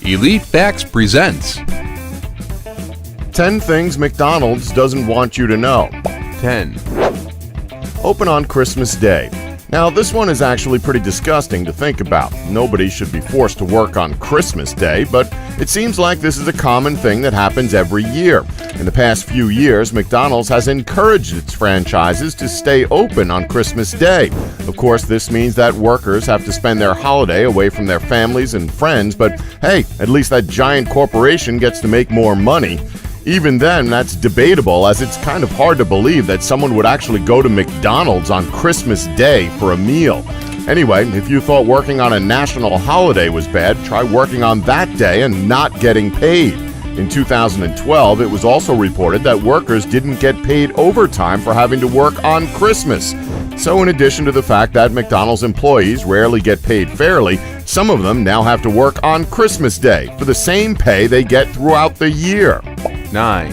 Elite Facts presents 10 things McDonald's doesn't want you to know. 10. Open on Christmas Day. Now, this one is actually pretty disgusting to think about. Nobody should be forced to work on Christmas Day, but it seems like this is a common thing that happens every year. In the past few years, McDonald's has encouraged its franchises to stay open on Christmas Day. Of course, this means that workers have to spend their holiday away from their families and friends, but hey, at least that giant corporation gets to make more money. Even then, that's debatable, as it's kind of hard to believe that someone would actually go to McDonald's on Christmas Day for a meal. Anyway, if you thought working on a national holiday was bad, try working on that day and not getting paid. In 2012, it was also reported that workers didn't get paid overtime for having to work on Christmas. So in addition to the fact that McDonald's employees rarely get paid fairly, some of them now have to work on Christmas Day for the same pay they get throughout the year. 9.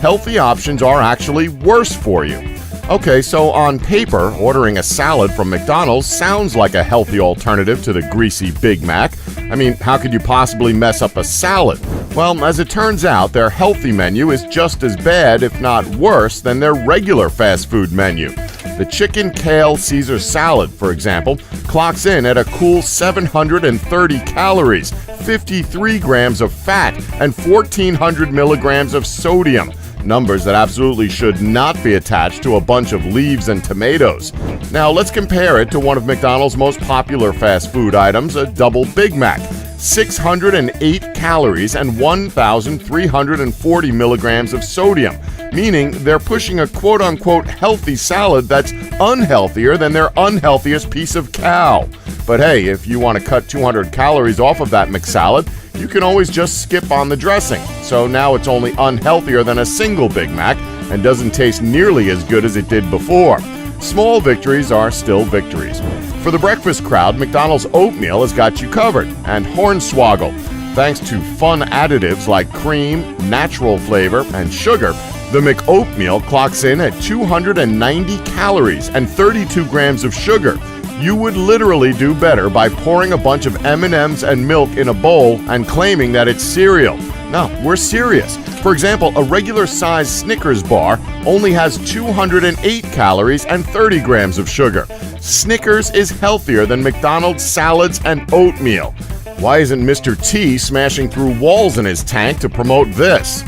Healthy options are actually worse for you. Okay, so on paper, ordering a salad from McDonald's sounds like a healthy alternative to the greasy Big Mac. I mean, how could you possibly mess up a salad? Well, as it turns out, their healthy menu is just as bad, if not worse, than their regular fast food menu. The chicken kale Caesar salad, for example, clocks in at a cool 730 calories, 53 grams of fat, and 1,400 milligrams of sodium. Numbers that absolutely should not be attached to a bunch of leaves and tomatoes. Now let's compare it to one of McDonald's most popular fast food items, a double Big Mac. 608 calories and 1,340 milligrams of sodium, meaning they're pushing a quote-unquote healthy salad that's unhealthier than their unhealthiest piece of cow. But hey, if you want to cut 200 calories off of that McSalad, you can always just skip on the dressing. So now it's only unhealthier than a single Big Mac and doesn't taste nearly as good as it did before. Small victories are still victories. For the breakfast crowd, McDonald's oatmeal has got you covered, and Hornswoggle. Thanks to fun additives like cream, natural flavor, and sugar, the McOatmeal clocks in at 290 calories and 32 grams of sugar. You would literally do better by pouring a bunch of M&Ms and milk in a bowl and claiming that it's cereal. No, we're serious. For example, a regular-sized Snickers bar only has 208 calories and 30 grams of sugar. Snickers is healthier than McDonald's salads and oatmeal. Why isn't Mr. T smashing through walls in his tank to promote this?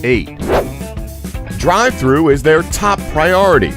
8. Drive-through is their top priority.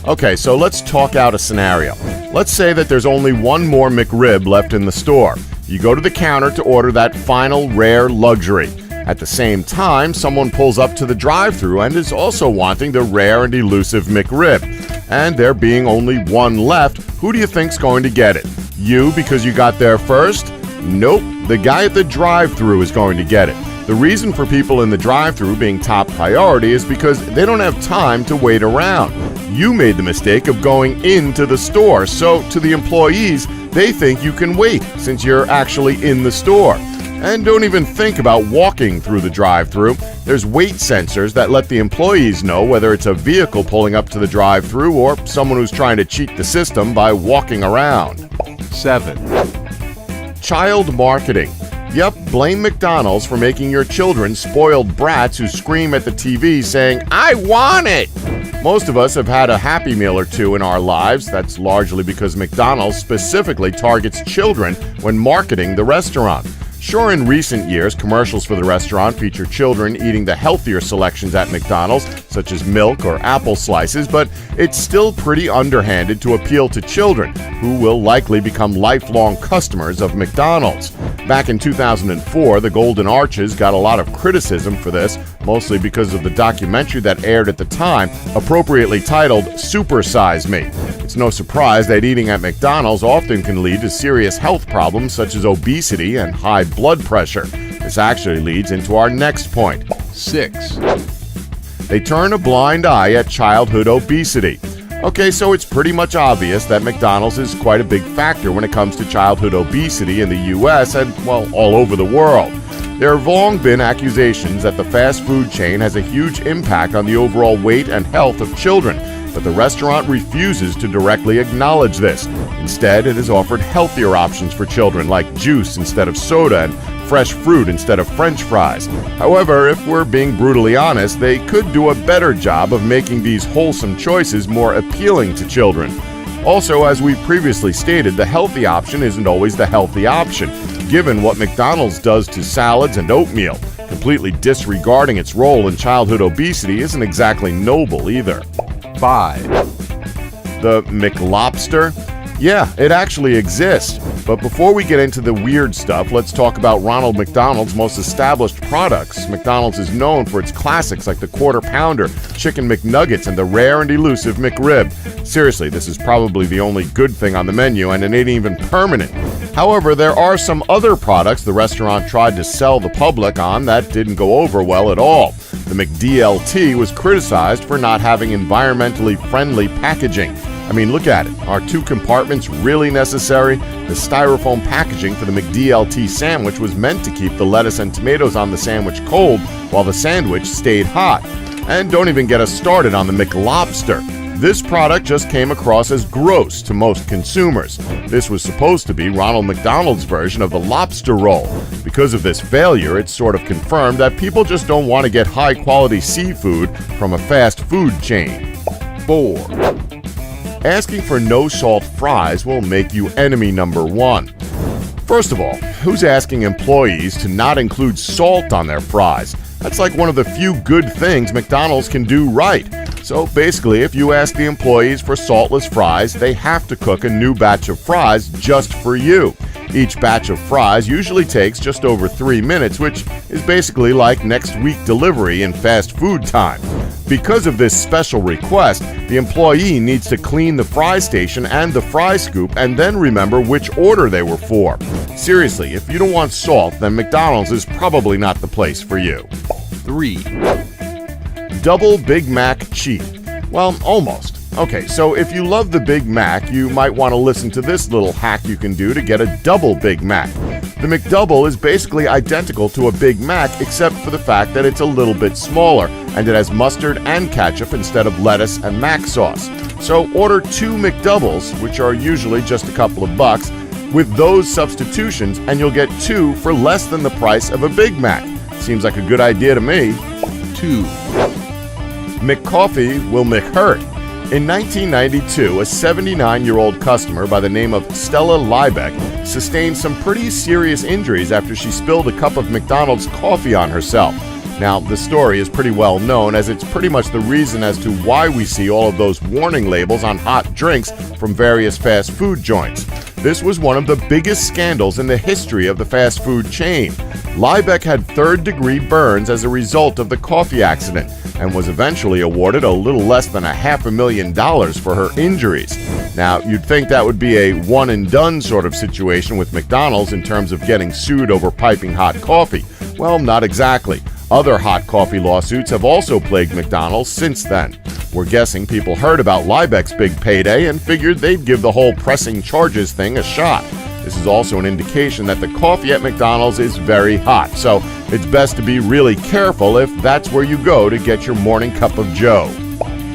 Okay, so let's talk out a scenario. Let's say that there's only one more McRib left in the store. You go to the counter to order that final rare luxury. At the same time, someone pulls up to the drive-thru and is also wanting the rare and elusive McRib. And there being only one left, who do you think's going to get it? You, because you got there first? Nope, the guy at the drive-thru is going to get it. The reason for people in the drive-thru being top priority is because they don't have time to wait around. You made the mistake of going into the store, so to the employees, they think you can wait since you're actually in the store. And don't even think about walking through the drive-thru. There's weight sensors that let the employees know whether it's a vehicle pulling up to the drive-thru or someone who's trying to cheat the system by walking around. 7. Child marketing. Yep, blame McDonald's for making your children spoiled brats who scream at the TV saying, "I want it!" Most of us have had a Happy Meal or two in our lives. That's largely because McDonald's specifically targets children when marketing the restaurant. Sure, in recent years, commercials for the restaurant feature children eating the healthier selections at McDonald's, such as milk or apple slices, but it's still pretty underhanded to appeal to children, who will likely become lifelong customers of McDonald's. Back in 2004, the Golden Arches got a lot of criticism for this, mostly because of the documentary that aired at the time, appropriately titled Super Size Me. It's no surprise that eating at McDonald's often can lead to serious health problems such as obesity and high blood pressure. This actually leads into our next point. 6. They turn a blind eye at childhood obesity. Okay, so it's pretty much obvious that McDonald's is quite a big factor when it comes to childhood obesity in the US and, well, all over the world. There have long been accusations that the fast food chain has a huge impact on the overall weight and health of children. but the restaurant refuses to directly acknowledge this. Instead, it has offered healthier options for children like juice instead of soda and fresh fruit instead of French fries. However, if we're being brutally honest, they could do a better job of making these wholesome choices more appealing to children. Also, as we previously stated, the healthy option isn't always the healthy option, given what McDonald's does to salads and oatmeal. Completely disregarding its role in childhood obesity isn't exactly noble either. 5, The McLobster? Yeah, it actually exists. But before we get into the weird stuff, let's talk about Ronald McDonald's most established products. McDonald's is known for its classics like the Quarter Pounder, Chicken McNuggets, and the rare and elusive McRib. Seriously, this is probably the only good thing on the menu, and it ain't even permanent. However, there are some other products the restaurant tried to sell the public on that didn't go over well at all. The McDLT was criticized for not having environmentally friendly packaging. I mean, look at it. Are 2 compartments really necessary? The styrofoam packaging for the McDLT sandwich was meant to keep the lettuce and tomatoes on the sandwich cold while the sandwich stayed hot. And don't even get us started on the McLobster. This product just came across as gross to most consumers. This was supposed to be Ronald McDonald's version of the lobster roll. Because of this failure, it's sort of confirmed that people just don't want to get high-quality seafood from a fast food chain. 4, Asking for no-salt fries will make you enemy number 1. First of all, who's asking employees to not include salt on their fries? That's like one of the few good things McDonald's can do right. So basically, if you ask the employees for saltless fries, they have to cook a new batch of fries just for you. Each batch of fries usually takes just over 3 minutes, which is basically like next week delivery in fast food time. Because of this special request, the employee needs to clean the fry station and the fry scoop and then remember which order they were for. Seriously, if you don't want salt, then McDonald's is probably not the place for you. 3, Double Big Mac cheat. Well, almost. Okay, so if you love the Big Mac, you might want to listen to this little hack you can do to get a double Big Mac. The McDouble is basically identical to a Big Mac except for the fact that it's a little bit smaller and it has mustard and ketchup instead of lettuce and mac sauce. So order 2 McDoubles, which are usually just a couple of bucks, with those substitutions and you'll get 2 for less than the price of a Big Mac. Seems like a good idea to me. 2, McCoffee will McHurt. In 1992, a 79-year-old customer by the name of Stella Liebeck sustained some pretty serious injuries after she spilled a cup of McDonald's coffee on herself. Now, the story is pretty well known as it's pretty much the reason as to why we see all of those warning labels on hot drinks from various fast food joints. This was one of the biggest scandals in the history of the fast food chain. Liebeck had third-degree burns as a result of the coffee accident and was eventually awarded a little less than $500,000 for her injuries. Now, you'd think that would be a one-and-done sort of situation with McDonald's in terms of getting sued over piping hot coffee. Well, not exactly. Other hot coffee lawsuits have also plagued McDonald's since then. We're guessing people heard about Liebeck's big payday and figured they'd give the whole pressing charges thing a shot. This is also an indication that the coffee at McDonald's is very hot, so it's best to be really careful if that's where you go to get your morning cup of joe.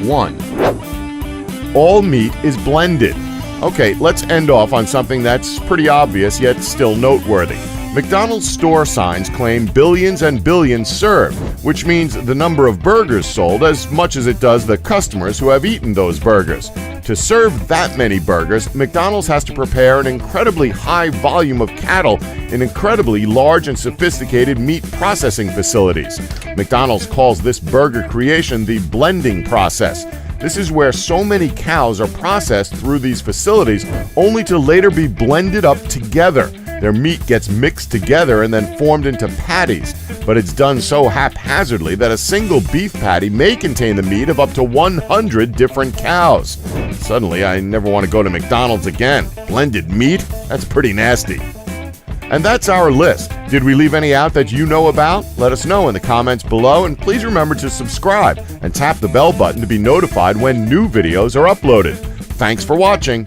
1, All meat is blended. Okay, let's end off on something that's pretty obvious yet still noteworthy. McDonald's store signs claim billions and billions served, which means the number of burgers sold as much as it does the customers who have eaten those burgers. To serve that many burgers, McDonald's has to prepare an incredibly high volume of cattle in incredibly large and sophisticated meat processing facilities. McDonald's calls this burger creation the blending process. This is where so many cows are processed through these facilities only to later be blended up together. Their meat gets mixed together and then formed into patties, but it's done so haphazardly that a single beef patty may contain the meat of up to 100 different cows. Suddenly, I never want to go to McDonald's again. Blended meat? That's pretty nasty. And that's our list. Did we leave any out that you know about? Let us know in the comments below, and please remember to subscribe and tap the bell button to be notified when new videos are uploaded. Thanks for watching.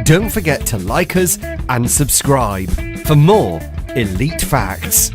Don't forget to like us and subscribe for more Elite Facts.